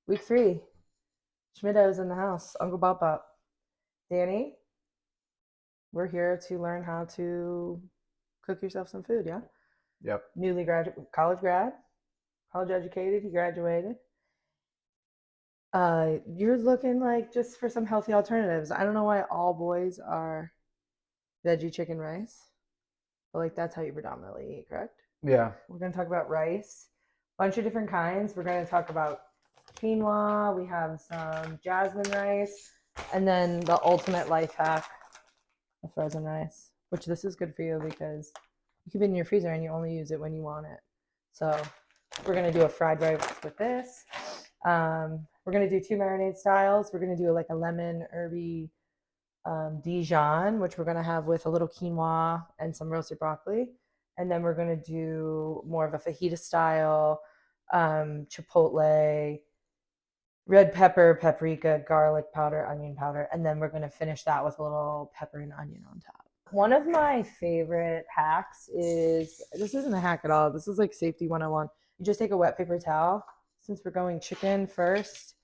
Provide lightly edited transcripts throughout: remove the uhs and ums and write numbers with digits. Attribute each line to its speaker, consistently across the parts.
Speaker 1: Week 3. Schmidto's in the house. Uncle Bop Bop. Danny, we're here to learn how to cook yourself some food, yeah?
Speaker 2: Yep.
Speaker 1: Newly graduate, college grad, college educated, you graduated. You're looking like just for some healthy alternatives. I don't know why all boys are veggie chicken rice, but like that's how you predominantly eat, correct?
Speaker 2: Yeah.
Speaker 1: We're going to talk about rice, a bunch of different kinds. We're going to talk about quinoa. We have some jasmine rice, and then the ultimate life hack, the frozen rice, which this is good for you because you keep it in your freezer and you only use it when you want it. So we're going to do a fried rice with this. We're going to do 2 marinade styles. We're going to do like a lemon herby Dijon, which we're going to have with a little quinoa and some roasted broccoli. And then we're going to do more of a fajita style, chipotle, red pepper, paprika, garlic powder, onion powder. And then we're going to finish that with a little pepper and onion on top. One of my favorite hacks is, this isn't a hack at all. This is like safety 101. You just take a wet paper towel. Since we're going chicken first,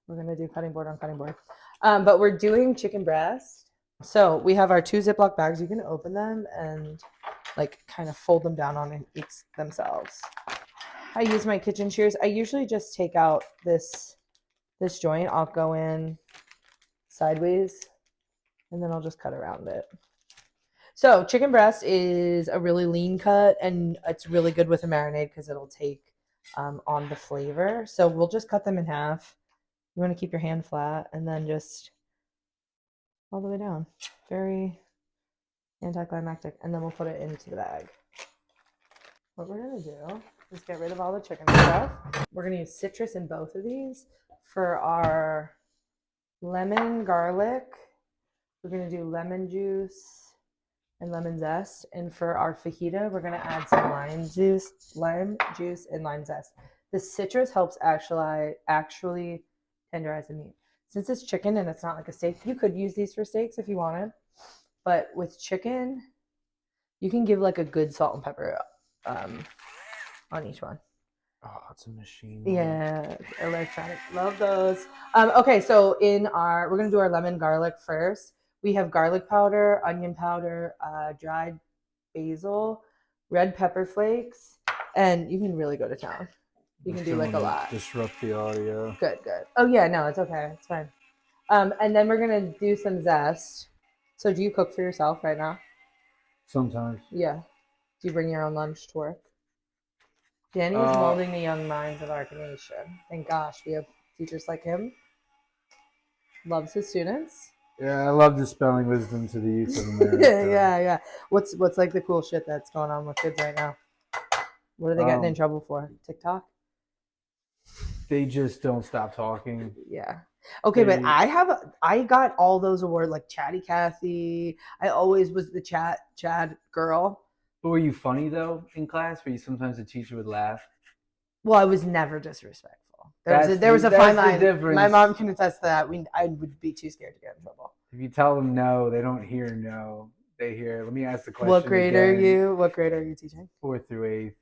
Speaker 1: we're going to do cutting board on cutting board. But we're doing chicken breast. So we have our 2 Ziploc bags. You can open them and like kind of fold them down on each themselves. I use my kitchen shears. I usually just take out this joint. I'll go in sideways and then I'll just cut around it. So chicken breast is a really lean cut and it's really good with a marinade because it'll take on the flavor. So we'll just cut them in half. You want to keep your hand flat and then just all the way down. Very anticlimactic. And then we'll put it into the bag. What we're going to do is get rid of all the chicken stuff. We're going to use citrus in both of these. For our lemon garlic, we're going to do lemon juice and lemon zest. And for our fajita, we're going to add some lime juice and lime zest. The citrus helps actually tenderize the meat. Since it's chicken and it's not like a steak, you could use these for steaks if you wanted. But with chicken, you can give like a good salt and pepper on each one.
Speaker 2: Oh, it's a machine.
Speaker 1: Yeah, electronic. Love those. Okay, so we're gonna do our lemon garlic first. We have garlic powder, onion powder, dried basil, red pepper flakes, and you can really go to town. You can do like a lot.
Speaker 2: Disrupt the audio.
Speaker 1: Good. Oh yeah, no, it's okay. It's fine. And then we're gonna do some zest. So do you cook for yourself right now?
Speaker 2: Sometimes.
Speaker 1: Yeah. Do you bring your own lunch to work? Danny is molding the young minds of our nation. Thank gosh we have teachers like him. Loves his students.
Speaker 2: Yeah, I love dispelling wisdom to the youth of America.
Speaker 1: yeah. What's like the cool shit that's going on with kids right now? What are they getting in trouble for? TikTok?
Speaker 2: They just don't stop talking.
Speaker 1: Yeah. Okay, but I got all those awards like Chatty Cathy. I always was the Chad girl.
Speaker 2: But were you funny though in class? Where you sometimes the teacher would laugh?
Speaker 1: Well, I was never disrespectful. There was a fine line. My mom can attest to that. I would be too scared to get in trouble.
Speaker 2: If you tell them no, they don't hear no. They hear. Let me ask the question.
Speaker 1: What grade are you? What grade are you teaching?
Speaker 2: 4th through 8th.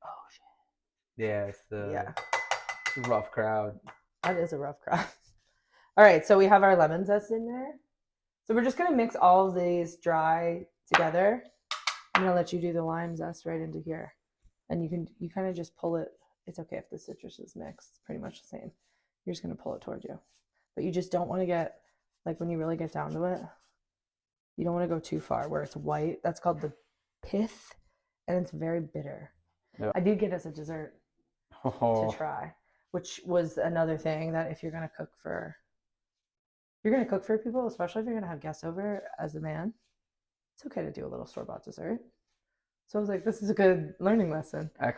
Speaker 1: Oh shit.
Speaker 2: Yeah, it's the rough crowd.
Speaker 1: That is a rough crowd. All right, so we have our lemon zest in there. So we're just gonna mix all of these dry together. I'm gonna let you do the lime zest right into here, and you kind of just pull it. It's okay if the citrus is mixed. It's pretty much the same. You're just gonna pull it towards you, but you just don't want to get like when you really get down to it. You don't want to go too far where it's white. That's called the pith, and it's very bitter. Yep. I did get as a dessert to try, which was another thing that if you're gonna cook for people, especially if you're gonna have guests over as a man, it's okay to do a little store-bought dessert. So I was like, this is a good learning lesson. I'm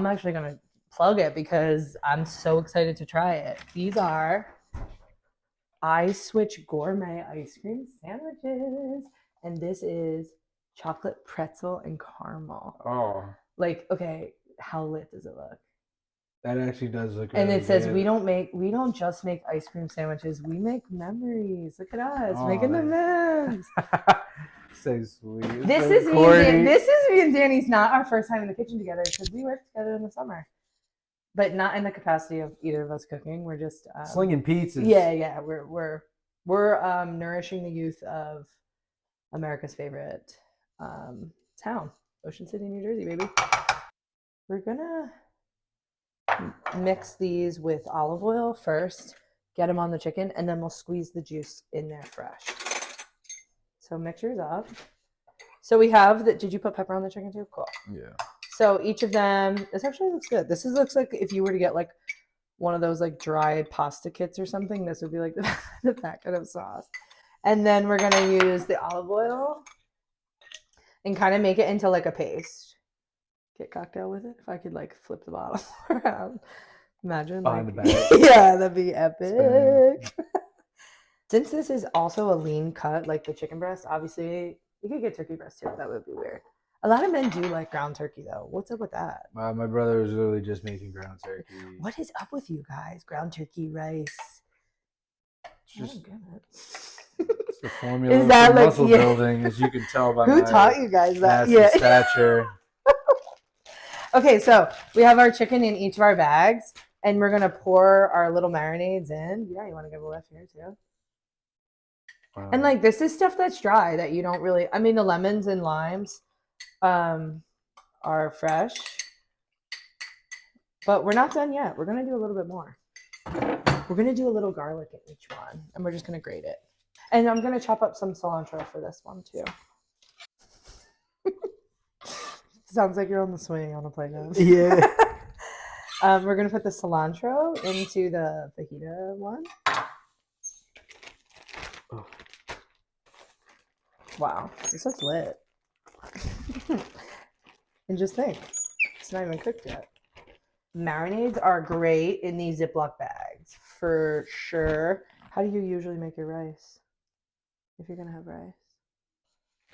Speaker 1: actually gonna plug it because I'm so excited to try it. These are iSwitch gourmet ice cream sandwiches, and this is chocolate pretzel and caramel.
Speaker 2: Oh,
Speaker 1: like, okay, how lit does it look?
Speaker 2: That actually does look.
Speaker 1: And it says we don't just make ice cream sandwiches. We make memories. Look at us making the memes.
Speaker 2: So sweet.
Speaker 1: This
Speaker 2: so
Speaker 1: is
Speaker 2: corny.
Speaker 1: this is me and Danny's not our first time in the kitchen together because we worked together in the summer, but not in the capacity of either of us cooking. We're just
Speaker 2: Slinging pizzas.
Speaker 1: Yeah. We're nourishing the youth of America's favorite town, Ocean City, New Jersey, baby. We're gonna mix these with olive oil first, get them on the chicken, and then we'll squeeze the juice in there fresh. So mix yours up. So we have the. Did you put pepper on the chicken too? Cool.
Speaker 2: Yeah.
Speaker 1: So each of them. This actually looks good. Looks like if you were to get like one of those like dry pasta kits or something, this would be like the packet of sauce. And then we're gonna use the olive oil and kind of make it into like a paste. Get cocktail with it. If I could like flip the bottle around. Imagine
Speaker 2: behind
Speaker 1: like,
Speaker 2: the back.
Speaker 1: Yeah, that'd be epic. Since this is also a lean cut, like the chicken breast, obviously you could get turkey breast too. That would be weird. A lot of men do like ground turkey though. What's up with that?
Speaker 2: My brother was literally just making ground turkey.
Speaker 1: What is up with you guys? Ground turkey, rice.
Speaker 2: It's just
Speaker 1: it's
Speaker 2: the formula for like, muscle building, as you can tell by
Speaker 1: who taught you guys that?
Speaker 2: Stature.
Speaker 1: Okay, so we have our chicken in each of our bags, and we're gonna pour our little marinades in. Yeah, you want to give a whiff here too. Wow. And like this is stuff that's dry that you don't really. I mean, the lemons and limes are fresh, but we're not done yet. We're gonna do a little bit more. We're gonna do a little garlic in each one, and we're just gonna grate it. And I'm gonna chop up some cilantro for this one too. Sounds like you're on the swing on a playground.
Speaker 2: Yeah.
Speaker 1: We're gonna put the cilantro into the fajita one. Oh. Wow, this looks lit. And just think, it's not even cooked yet. Marinades are great in these Ziploc bags, for sure. How do you usually make your rice? If you're gonna have rice?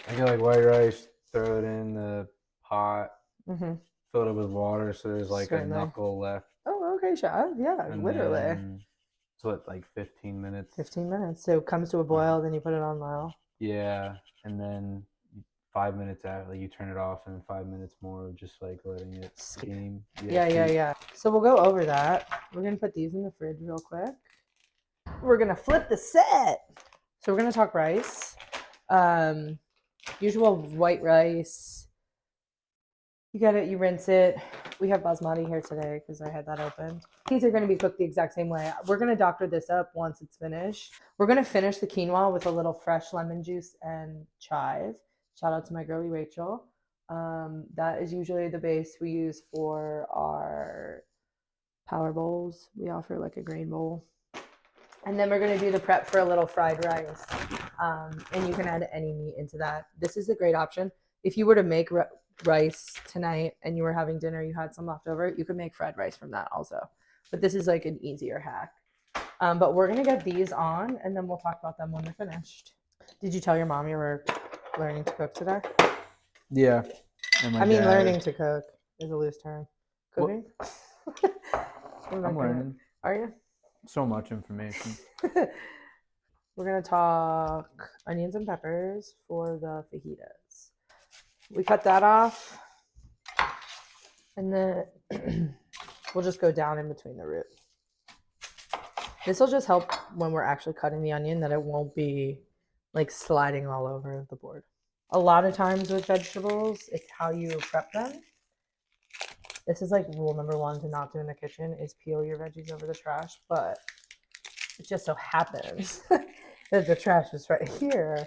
Speaker 2: I get like white rice, throw it in the pot, fill it up with water so there's like a knuckle left.
Speaker 1: Oh, okay, Shav. Yeah, and literally.
Speaker 2: It's what, like 15 minutes?
Speaker 1: 15 minutes. So it comes to a boil, then you put it on low.
Speaker 2: Yeah, and then 5 minutes after, like you turn it off, and then 5 minutes more of just like letting it steam.
Speaker 1: Yeah. So we'll go over that. We're gonna put these in the fridge real quick. We're gonna flip the set. So we're gonna talk rice. Usual white rice. You get it, you rinse it. We have basmati here today because I had that opened. These are going to be cooked the exact same way. We're going to doctor this up once it's finished. We're going to finish the quinoa with a little fresh lemon juice and chive. Shout out to my girlie Rachel. That is usually the base we use for our power bowls. We offer like a grain bowl. And then we're going to do the prep for a little fried rice. And you can add any meat into that. This is a great option. If you were to make rice tonight and you were having dinner, you had some left over, you could make fried rice from that also. But this is like an easier hack. But we're going to get these on, and then we'll talk about them when they're finished. Did you tell your mom you were learning to cook today?
Speaker 2: Yeah.
Speaker 1: I mean, learning to cook is a loose term. Cooking?
Speaker 2: I'm learning.
Speaker 1: Are you?
Speaker 2: So much information.
Speaker 1: We're going to talk onions and peppers for the fajitas. We cut that off, and then we'll just go down in between the root. This will just help when we're actually cutting the onion that it won't be like sliding all over the board. A lot of times with vegetables, it's how you prep them. This is like rule number 1 to not do in the kitchen is peel your veggies over the trash, but it just so happens that the trash is right here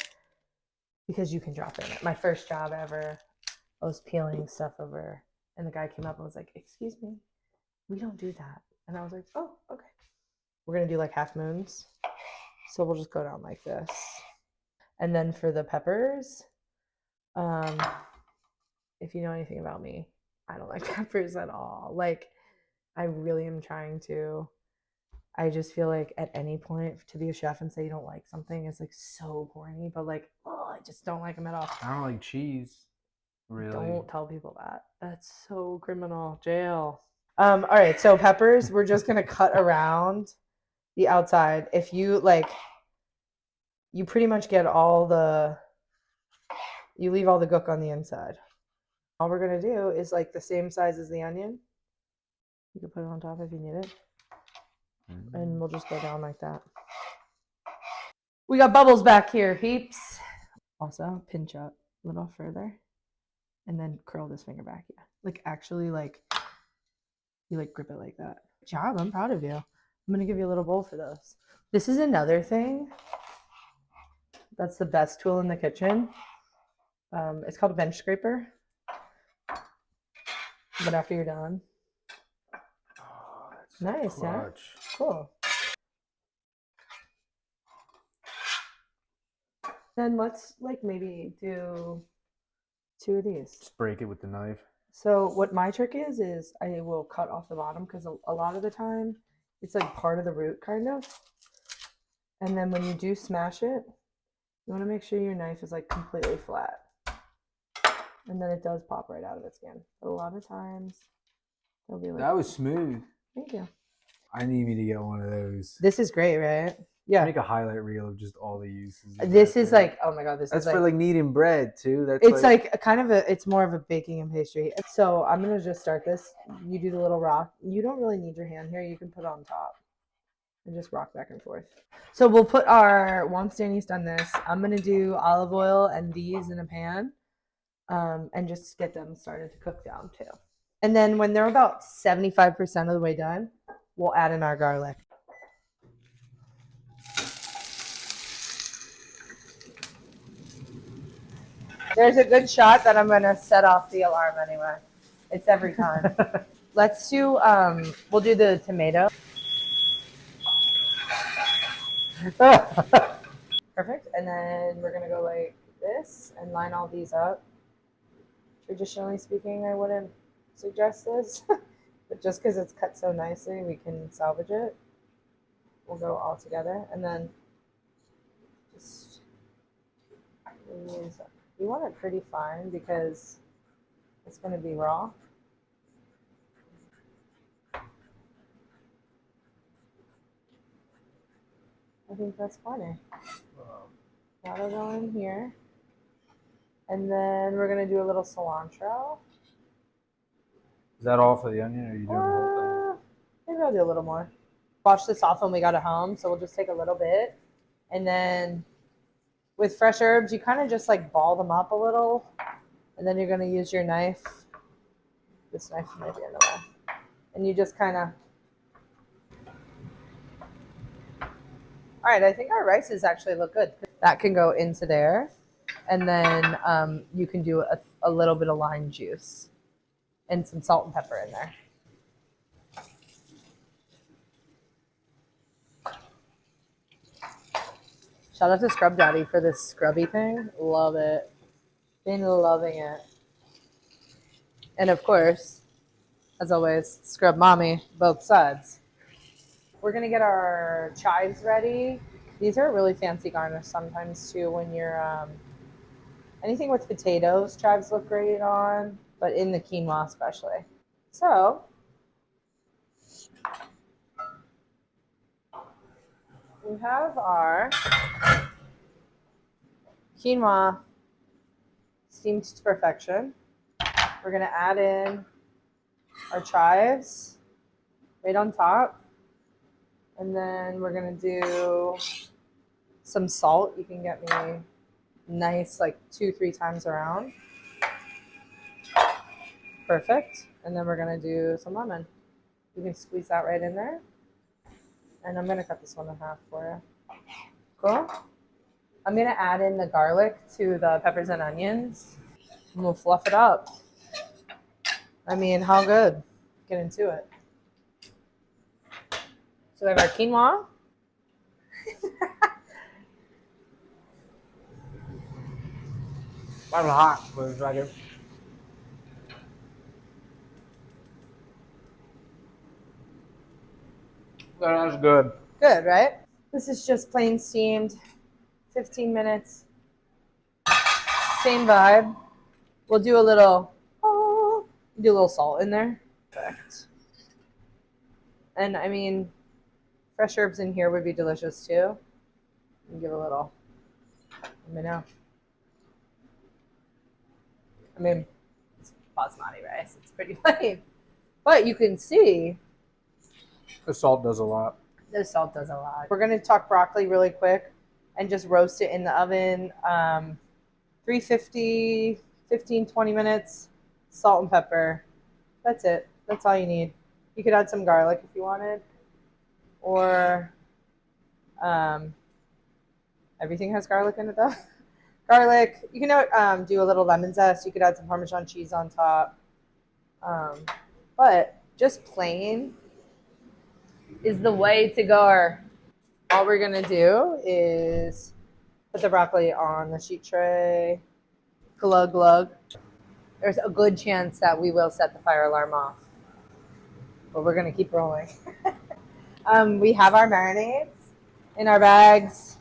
Speaker 1: because you can drop in it. My first job ever, I was peeling stuff over, and the guy came up and was like, "Excuse me, we don't do that." And I was like, "Oh, okay." We're gonna do like half moons, so we'll just go down like this. And then for the peppers, if you know anything about me, I don't like peppers at all. Like, I really am trying to. I just feel like at any point to be a chef and say you don't like something is like so corny, but like, oh, I just don't like them at all.
Speaker 2: I don't like cheese. Really?
Speaker 1: Don't tell people that. That's so criminal. Jail. All right, so peppers, we're just gonna cut around the outside. If you like, you pretty much get all the You leave all the gook on the inside. All we're gonna do is like the same size as the onion. You can put it on top if you need it. And we'll just go down like that. We got bubbles back here, peeps. Also, pinch up a little further. And then curl this finger back. Yeah. Like actually like you like grip it like that. Good job. I'm proud of you. I'm gonna give you a little bowl for those. This is another thing. That's the best tool in the kitchen. It's called a bench scraper. But after you're done.
Speaker 2: Oh,
Speaker 1: nice, yeah. Cool. Then let's like maybe do 2 of these.
Speaker 2: Just break it with the knife.
Speaker 1: So what my trick is I will cut off the bottom because a lot of the time it's like part of the root kind of. And then when you do smash it, you want to make sure your knife is like completely flat. And then it does pop right out of its skin. But a lot of times they'll be like,
Speaker 2: that was smooth.
Speaker 1: Thank you.
Speaker 2: I need me to get one of those.
Speaker 1: This is great, right? Yeah.
Speaker 2: Make a highlight reel of just all the uses.
Speaker 1: This is like, oh my God,
Speaker 2: that's for like kneading bread too. That's
Speaker 1: it's like a kind of it's more of a baking and pastry. So I'm gonna just start this. You do the little rock. You don't really need your hand here. You can put it on top and just rock back and forth. So we'll put once Danny's done this, I'm gonna do olive oil and these in a pan, and just get them started to cook down too. And then when they're about 75% of the way done, we'll add in our garlic. There's a good shot that I'm going to set off the alarm anyway. It's every time. Let's do, we'll do the tomato. Perfect. And then we're going to go like this and line all these up. Traditionally speaking, I wouldn't suggest this, but just because it's cut so nicely, we can salvage it. We'll go all together and then just use it. You want it pretty fine because it's going to be raw. I think that's plenty. That'll go in here. And then we're going to do a little cilantro.
Speaker 2: Is that all for the onion, or are you doing the whole thing?
Speaker 1: Maybe I'll do a little more. Washed this off when we got it home, so we'll just take a little bit. And then with fresh herbs, you kind of just like ball them up a little. And then you're going to use your knife. This knife might be in the way. And you just kind of... All right, I think our rices actually look good. That can go into there. And then you can do a little bit of lime juice and some salt and pepper in there. Shout out to Scrub Daddy for this scrubby thing. Love it. Been loving it. And of course, as always, Scrub Mommy, both sides. We're going to get our chives ready. These are a really fancy garnish sometimes too when you're, anything with potatoes, chives look great on, but in the quinoa especially. So, we have our quinoa steamed to perfection. We're going to add in our chives right on top. And then we're going to do some salt. You can get me nice, like 2-3 times around. Perfect. And then we're going to do some lemon. You can squeeze that right in there. And I'm going to cut this one in half for you. Cool. I'm going to add in the garlic to the peppers and onions. And we'll fluff it up. I mean, how good? Get into it. So we have our quinoa.
Speaker 2: I'm hot for a second. That's good.
Speaker 1: Good, right? This is just plain steamed. 15 minutes. Same vibe. We'll do a little salt in there. Perfect. And I mean, fresh herbs in here would be delicious too. And give a little, let me know. I mean, it's basmati rice. It's pretty plain. But you can see
Speaker 2: the salt does a lot.
Speaker 1: the salt does a lot. We're going to talk broccoli really quick and just roast it in the oven. 350, 15, 20 minutes, salt and pepper. That's it. That's all you need. You could add some garlic if you wanted, or everything has garlic in it though. Garlic. You can do a little lemon zest. You could add some Parmesan cheese on top. But just plain is the way to go. All we're gonna do is put the broccoli on the sheet tray. Glug glug. There's a good chance that we will set the fire alarm off, but we're gonna keep rolling. We have our marinades in our bags.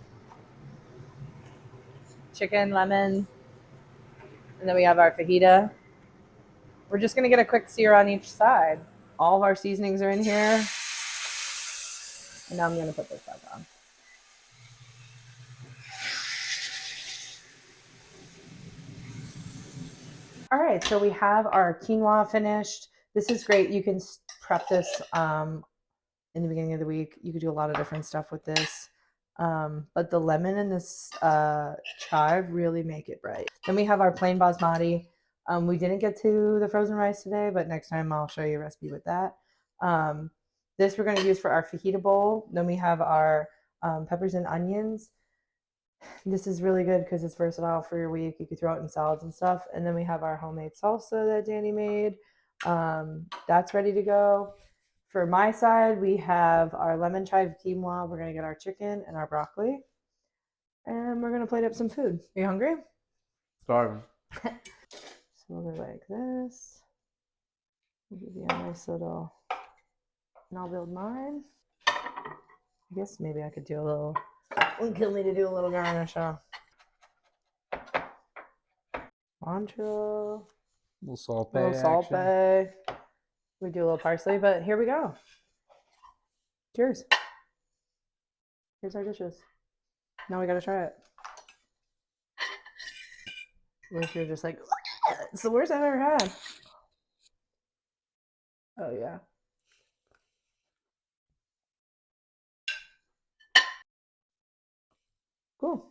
Speaker 1: Chicken, lemon, and then we have our fajita. We're just gonna get a quick sear on each side. All of our seasonings are in here. And now I'm gonna put this back on. All right, so we have our quinoa finished. This is great. You can prep this in the beginning of the week. You could do a lot of different stuff with this. But the lemon and this chive really make it bright. Then we have our plain basmati. We didn't get to the frozen rice today, but next time I'll show you a recipe with that. This we're going to use for our fajita bowl. Then we have our peppers and onions. This is really good because it's versatile for your week. You could throw it in salads and stuff. And then we have our homemade salsa that Danny made. That's ready to go. For my side, we have our lemon chive quinoa. We're going to get our chicken and our broccoli. And we're going to plate up some food. Are you hungry?
Speaker 2: Starving.
Speaker 1: So we'll go like this. We'll give you a nice little, and I'll build mine. I guess maybe I could do a little, wouldn't kill me to do a little garnish. Cilantro.
Speaker 2: Little salt
Speaker 1: A little salt bay. We do a little parsley, but here we go. Cheers. Here's our dishes. Now we gotta try it. What if you're just like, it's the worst I've ever had. Oh yeah. Cool.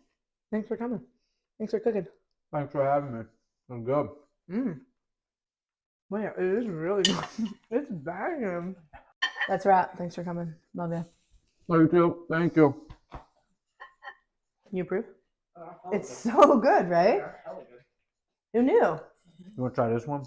Speaker 1: Thanks for coming. Thanks for cooking.
Speaker 2: Thanks for having me. I'm good.
Speaker 1: Wait, it is really good. It's banging. That's a wrap. Thanks for coming. Love you.
Speaker 2: Thank you. Thank you.
Speaker 1: You approve? It's so good, right? Who knew?
Speaker 2: You want to try this one?